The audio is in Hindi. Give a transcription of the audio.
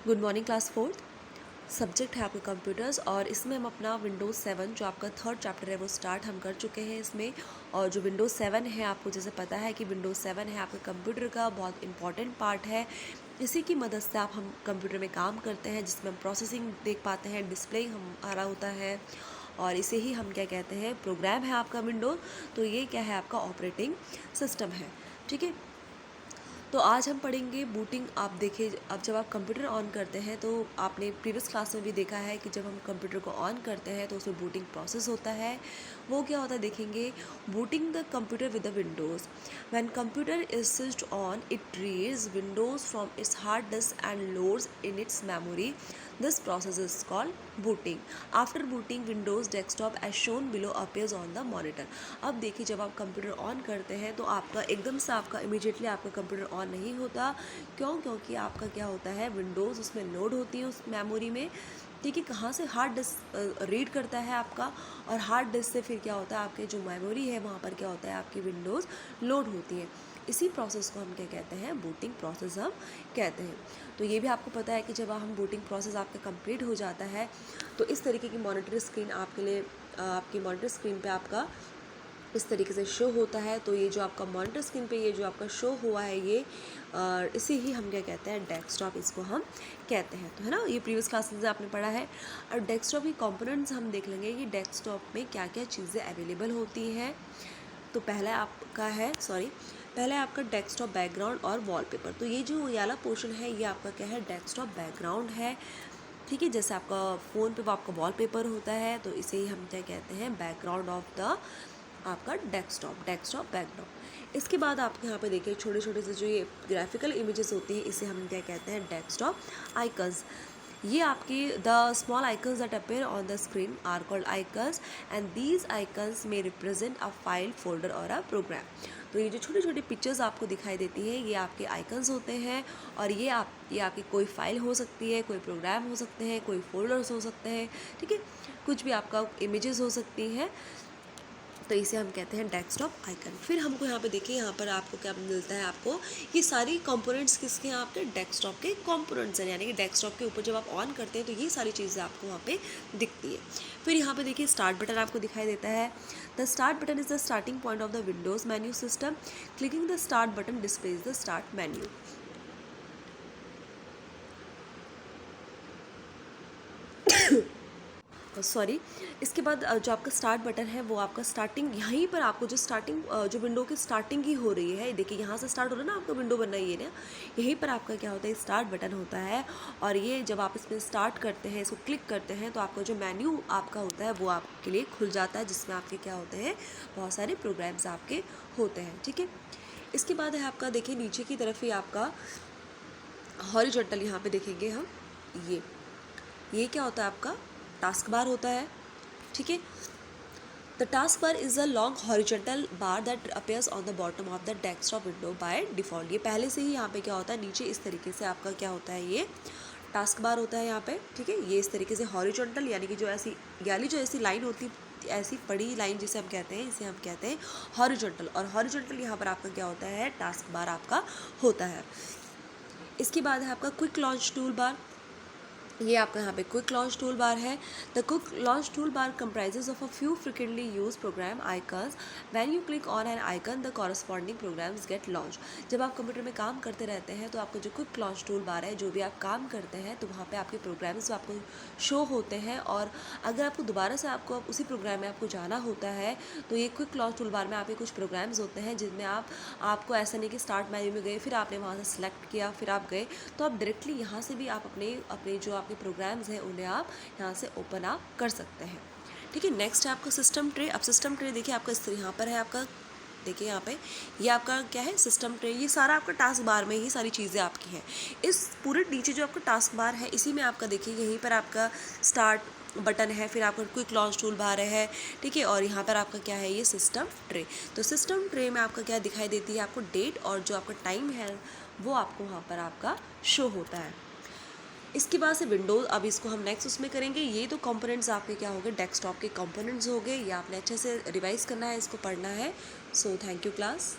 Good morning class fourth. Subject है आपका कंप्यूटर्स और इसमें हम अपना विंडोज़ 7 जो आपका थर्ड चैप्टर है वो स्टार्ट हम कर चुके हैं इसमें। और जो विंडोज़ 7 है, आपको जैसे पता है कि विंडोज़ 7 है आपके कंप्यूटर का बहुत इंपॉर्टेंट पार्ट है। इसी की मदद से हम कंप्यूटर में काम करते हैं, जिसमें हम प्रोसेसिंग देख पाते हैं, डिस्प्ले हमारा होता है और इसे ही हम क्या कहते हैं, प्रोग्राम है आपका विंडोज़। तो ये क्या है, आपका ऑपरेटिंग सिस्टम है। ठीक है, तो आज हम पढ़ेंगे बूटिंग। आप देखिए, अब जब आप कंप्यूटर ऑन करते हैं तो आपने प्रीवियस क्लास में भी देखा है कि जब हम कंप्यूटर को ऑन करते हैं तो उसमें बूटिंग प्रोसेस होता है। वो क्या होता है देखेंगे, booting the computer with the Windows. When computer is switched on it reads Windows from its hard disk and loads in its memory. This process is called booting. After booting Windows desktop as shown below appears on the monitor. अब देखिए, जब आप कंप्यूटर ऑन करते हैं तो आपका एकदम से आपका इमीडिएटली आपका कंप्यूटर ऑन नहीं होता। क्यों? क्योंकि आपका क्या होता है, विंडोज़ उसमें लोड होती है उस मेमोरी में। ठीक है, कहाँ से हार्ड डिस्क रीड करता है आपका, और हार्ड डिस्क से फिर क्या होता है, आपके जो मेमोरी है वहाँ पर क्या होता है, आपकी विंडोज़ लोड होती है। इसी प्रोसेस को हम क्या कहते हैं, बूटिंग प्रोसेस हम कहते हैं। तो ये भी आपको पता है कि जब हम बूटिंग प्रोसेस आपका कंप्लीट हो जाता है तो इस तरीके की मॉनिटर स्क्रीन आपके लिए आपकी मॉनिटर स्क्रीन पे आपका इस तरीके से शो होता है। तो ये जो आपका मॉनिटर स्क्रीन पे ये जो आपका शो हुआ है ये इसे ही हम क्या कहते हैं, डेस्कटॉप इसको हम कहते हैं। तो है ना, ये प्रीवियस क्लासेस में आपने पढ़ा है। और डेस्कटॉप की कंपोनेंट्स हम देख लेंगे कि डेस्कटॉप में क्या क्या चीज़ें अवेलेबल होती हैं। तो पहला आपका डेस्कटॉप बैकग्राउंड और वॉलपेपर। तो ये जो वाला पोर्शन है ये आपका क्या है, डेस्कटॉप बैकग्राउंड है। ठीक है, जैसे आपका फ़ोन पे वो आपका वॉलपेपर होता है तो इसे ही हम क्या कहते हैं, बैकग्राउंड ऑफ द आपका डेस्कटॉप बैकग्राउंड। इसके बाद आपके यहाँ पे देखिए छोटे छोटे से जो ये ग्राफिकल इमेजेस होती है इसे हम क्या कहते हैं, डेस्कटॉप आइकन्स। ये आपकी the small icons that appear on the screen are called icons and these icons may represent a file, folder और अ प्रोग्राम। तो ये जो छोटी छोटी पिक्चर्स आपको दिखाई देती है ये आपके आइकन्स होते हैं। और ये आपकी कोई फाइल हो सकती है, कोई प्रोग्राम हो सकते हैं, कोई फोल्डर्स हो सकते हैं। ठीक है, कुछ भी आपका इमेजेस हो सकती हैं। तो इसे हम कहते हैं डेस्कटॉप आइकन। फिर हमको यहाँ पे देखिए, यहाँ पर आपको क्या मिलता है, आपको ये सारी कंपोनेंट्स किसके हैं, आपके डेस्कटॉप के कंपोनेंट्स हैं। यानी कि डेस्कटॉप के ऊपर जब आप ऑन करते हैं तो ये सारी चीज़ें आपको वहाँ पे दिखती है। फिर यहाँ पे देखिए स्टार्ट बटन आपको दिखाई देता है। The start button is the starting point of the Windows menu system. Clicking the start button displays the start menu. Sorry, इसके बाद जो आपका स्टार्ट बटन है वो आपका स्टार्टिंग, यहीं पर आपको जो स्टार्टिंग जो विंडो की स्टार्टिंग ही हो रही है, देखिए यहाँ से स्टार्ट हो रहा है ना आपका विंडो बनना, ये ना यहीं पर आपका क्या होता है, स्टार्ट बटन होता है। और ये जब आप इसमें स्टार्ट करते हैं, इसको क्लिक करते हैं तो आपका जो मेन्यू आपका होता है वो आपके लिए खुल जाता है, जिसमें आपके क्या होते हैं, बहुत सारे प्रोग्राम्स आपके होते हैं। ठीक है, इसके बाद है आपका देखिए नीचे की तरफ ही आपका हॉरिजॉन्टल, यहाँ पे देखेंगे हम ये क्या होता है, आपका टास्क बार होता है। ठीक है, the task bar is a long horizontal bar that appears on the bottom of the desktop window by default. ये पहले से ही यहाँ पे क्या होता है, नीचे इस तरीके से आपका क्या होता है, ये टास्क बार होता है यहाँ पे। ठीक है, ये इस तरीके से हॉरिजॉन्टल, यानी कि जो ऐसी लाइन होती, ऐसी बड़ी लाइन जिसे हम कहते हैं, इसे हम कहते हैं हॉरिजॉन्टल। और हॉरिजॉन्टल यहाँ पर आपका क्या होता है, टास्क बार आपका होता है। इसके बाद है आपका क्विक लॉन्च टूल बार। ये आपका यहाँ पे क्विक लॉन्च टूल बार है। The quick launch tool bar comprises of a few frequently use program icons. When you click on an icon the corresponding programs get launched. जब आप कंप्यूटर में काम करते रहते हैं तो आपका जो क्विक लॉन्च टूल बार है, जो भी आप काम करते हैं तो वहाँ पे आपके प्रोग्राम्स आपको शो होते हैं। और अगर आपको दोबारा से आपको उसी प्रोग्राम में आपको जाना होता है तो ये क्विक लॉन्च टूल बार में आपके कुछ प्रोग्राम्स होते हैं जिनमें आपको ऐसा नहीं कि स्टार्ट मेन्यू में गए फिर आपने वहाँ से सेलेक्ट किया फिर आप गए, तो आप डायरेक्टली यहाँ से भी आप अपने जो आपके प्रोग्राम्स हैं उन्हें आप यहाँ से ओपन आप कर सकते हैं। ठीक है, नेक्स्ट है आपका सिस्टम ट्रे। अब सिस्टम ट्रे देखिए आपका यहाँ पर है, आपका देखिए यहाँ पे ये आपका क्या है, सिस्टम ट्रे। ये सारा आपका टास्क बार में ही सारी चीज़ें आपकी हैं। इस पूरे नीचे जो आपका टास्क बार है इसी में आपका देखिए यहीं पर आपका स्टार्ट बटन है, फिर आपका क्विक लॉन्च टूल बार है। ठीक है, और यहाँ पर आपका क्या है, ये सिस्टम ट्रे। तो सिस्टम ट्रे में आपका क्या दिखाई देती है, आपको डेट और जो आपका टाइम है वो आपको वहाँ पर आपका शो होता है। इसके बाद से विंडोज़, अब इसको हम नेक्स्ट उसमें करेंगे। ये तो कंपोनेंट्स आपके क्या हो गए, डेस्कटॉप के कंपोनेंट्स हो गए। ये आपने अच्छे से रिवाइज करना है, इसको पढ़ना है। So thank you class.